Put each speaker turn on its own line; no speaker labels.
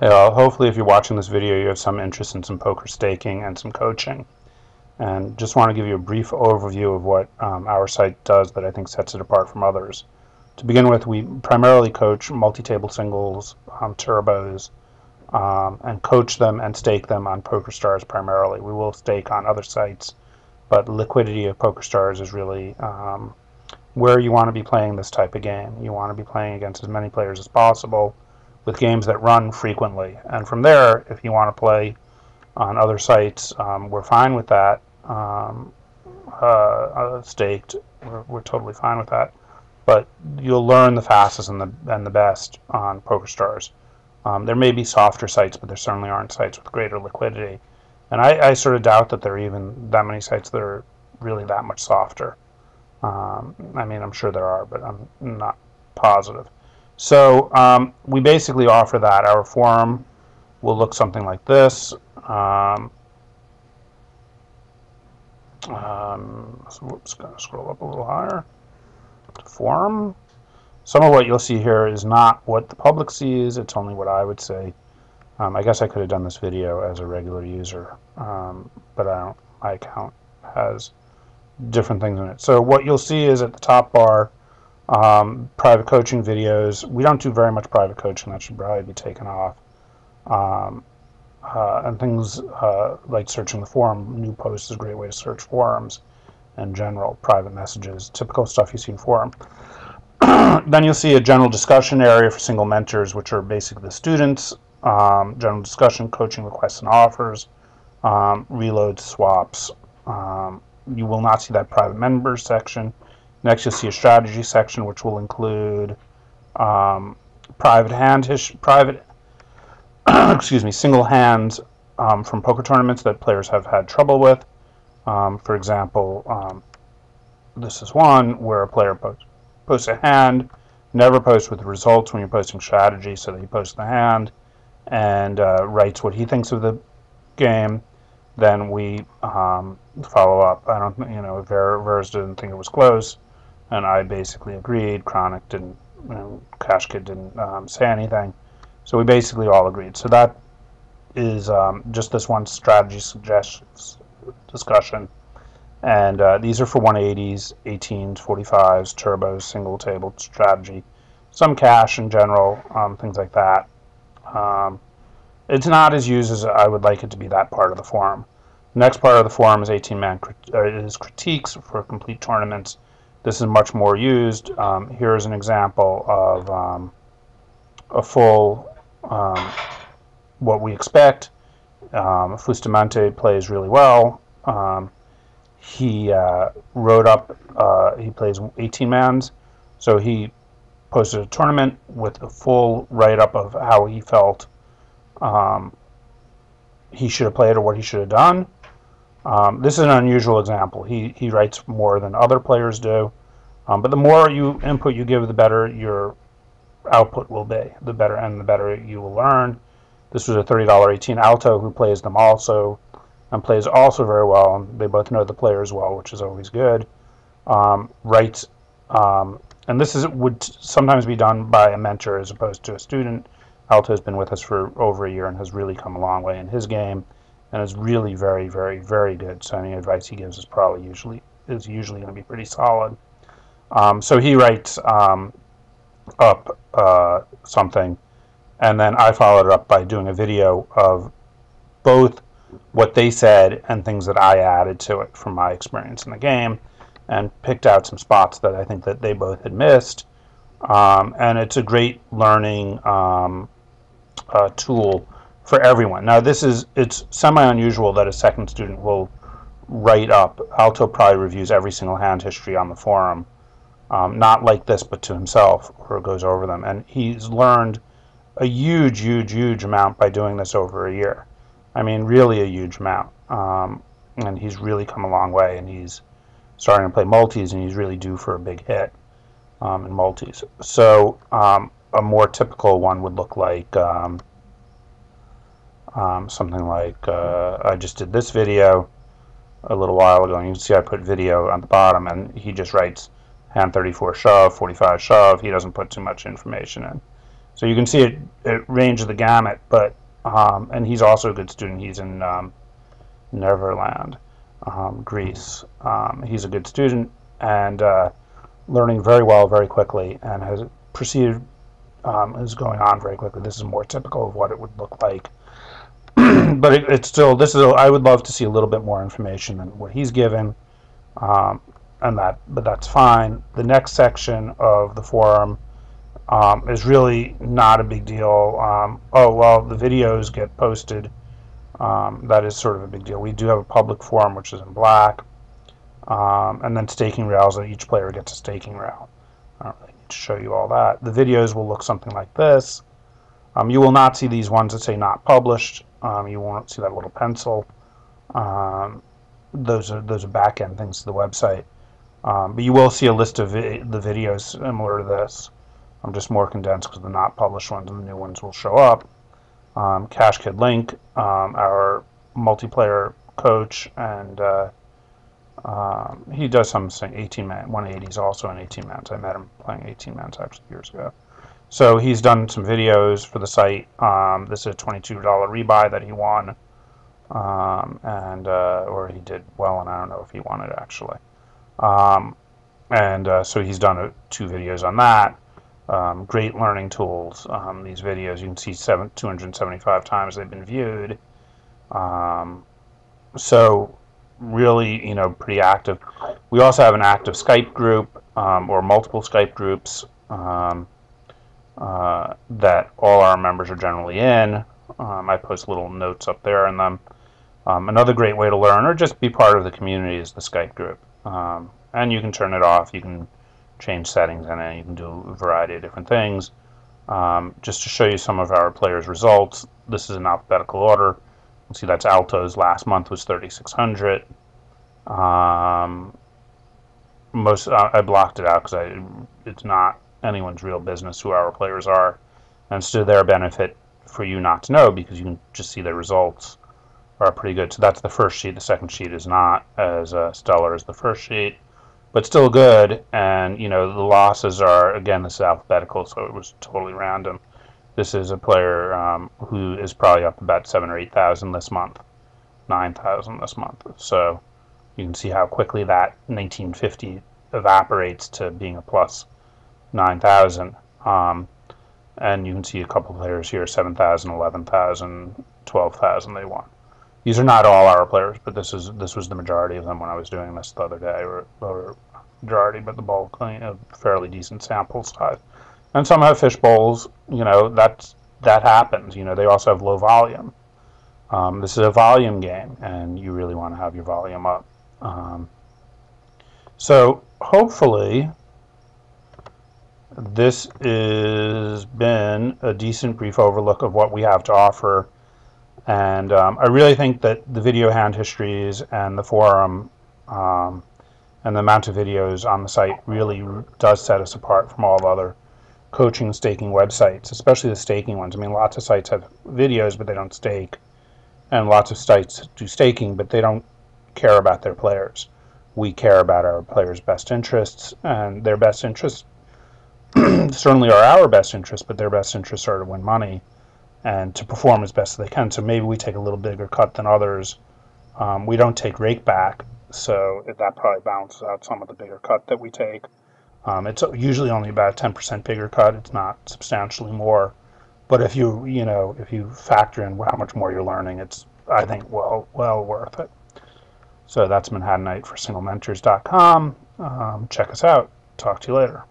Hopefully if you're watching this video you have some interest in some poker staking and some coaching. And just want to give you a brief overview of what our site does that I think sets it apart from others. To begin with, we primarily coach multi-table singles, turbos, and coach them and stake them on PokerStars primarily. We will stake on other sites, but liquidity of PokerStars is really where you want to be playing this type of game. You want to be playing against as many players as possible with games that run frequently. And from there, if you want to play on other sites, we're fine with that. Staked, we're totally fine with that. But you'll learn the fastest and the best on PokerStars. There may be softer sites, but there certainly aren't sites with greater liquidity. And I sort of doubt that there are even that many sites that are really that much softer. I mean, I'm sure there are, but I'm not positive. So we basically offer that. Our forum will look something like this. Whoops, gotta scroll up a little higher. Forum. Some of what you'll see here is not what the public sees, it's only what I would say. I guess I could have done this video as a regular user, but I don't. My account has different things in it. So what you'll see is at the top bar, private coaching videos. We don't do very much private coaching. That should probably be taken off. And things like searching the forum. New posts is a great way to search forums in general, private messages, typical stuff you see in forum. Then you'll see a general discussion area for single mentors, which are basically the students, general discussion, coaching requests and offers, reloads, swaps. You will not see that private members section. Next you'll see a strategy section, which will include single hands from poker tournaments that players have had trouble with. For example, this is one where a player posts a hand, never posts with the results when you're posting strategy, so that he posts the hand and writes what he thinks of the game. Then we follow up. I don't, Vers didn't think it was close, and I basically agreed. Chronic didn't, Cash Kid didn't say anything. So we basically all agreed. So that is just this one strategy suggestions discussion. And these are for 180s, 18s, 45s, turbos, single table strategy, some cash in general, things like that. It's not as used as I would like it to be, that part of the forum. The next part of the forum is 18-man critiques for complete tournaments. This is much more used. Here is an example of a full what we expect. Fustamante plays really well. He wrote up, he plays 18-mans, so he posted a tournament with a full write-up of how he felt he should have played or what he should have done. This is an unusual example. He writes more than other players do, but the more input you give, the better your output will be, the better you will learn. This was a $30 18 Alto who plays them also, and plays also very well, and they both know the players well, which is always good. Writes, and this would sometimes be done by a mentor as opposed to a student. Alto has been with us for over a year and has really come a long way in his game, and is really very, very, very good. So any advice he gives is probably usually going to be pretty solid. So he writes up something, and then I followed it up by doing a video of both what they said and things that I added to it from my experience in the game, and picked out some spots that I think that they both had missed. And it's a great learning tool for everyone. Now it's semi-unusual that a second student will write up. Alto probably reviews every single hand history on the forum, not like this, but to himself, or goes over them. And he's learned a huge, huge, huge amount by doing this over a year. I mean, really a huge amount. And he's really come a long way, and he's starting to play multis, and he's really due for a big hit in multis. So a more typical one would look like something like I just did this video a little while ago, and you can see I put video on the bottom, and he just writes hand 34 shove, 45 shove. He doesn't put too much information in. So you can see it ranges the gamut, but and he's also a good student. He's in Neverland, Greece. He's a good student and learning very well, very quickly, and has proceeded, is going on very quickly. This is more typical of what it would look like. But it's still, I would love to see a little bit more information than what he's given, but that's fine. The next section of the forum is really not a big deal. Oh, well, the videos get posted. That is sort of a big deal. We do have a public forum, which is in black, and then staking rails, that each player gets a staking rail. I don't really need to show you all that. The videos will look something like this. You will not see these ones that say not published. You won't see that little pencil. Those are back-end things to the website. But you will see a list of the videos similar to this. Just more condensed because the not published ones and the new ones will show up. Cash Kid Link, our multiplayer coach, and he does some 18-man, 180s also in 18-mans. I met him playing 18-mans actually years ago. So he's done some videos for the site. This is a $22 rebuy that he won, or he did well, and I don't know if he won it actually. So he's done 2 videos on that. Great learning tools. These videos, you can see 275 times they've been viewed. So really, pretty active. We also have an active Skype group, or multiple Skype groups that all our members are generally in. I post little notes up there in them. Another great way to learn or just be part of the community is the Skype group. And you can turn it off. You can change settings in it. You can do a variety of different things. Just to show you some of our players' results, this is in alphabetical order. You can see that's Alto's last month was 3,600. I blocked it out because it's not anyone's real business who our players are, and it's to their benefit for you not to know because you can just see their results are pretty good. So that's the first sheet. The second sheet is not as stellar as the first sheet, but still good. And the losses are, again, this is alphabetical, so it was totally random. This is a player who is probably up about 7,000 or 8,000 this month, 9,000 this month. So you can see how quickly that 1950 evaporates to being a plus 9,000. And you can see a couple players here, 7,000, 11,000, 12,000 they won. These are not all our players, but this was the majority of them when I was doing this the other day, or majority, but the bulk, a fairly decent sample size. And some have fish bowls, that happens. They also have low volume. This is a volume game, and you really want to have your volume up. So hopefully this has been a decent brief overlook of what we have to offer. And I really think that the video hand histories and the forum and the amount of videos on the site really does set us apart from all other coaching staking websites, especially the staking ones. I mean, lots of sites have videos, but they don't stake. And lots of sites do staking, but they don't care about their players. We care about our players' best interests, and their best interests certainly are our best interests, but their best interests are to win money and to perform as best as they can. So maybe we take a little bigger cut than others. We don't take rake back, so that probably balances out some of the bigger cut that we take. It's usually only about a 10% bigger cut. It's not substantially more. But if you factor in how much more you're learning, it's, I think, well worth it. So that's Manhattanite for SingleMentors.com. Check us out. Talk to you later.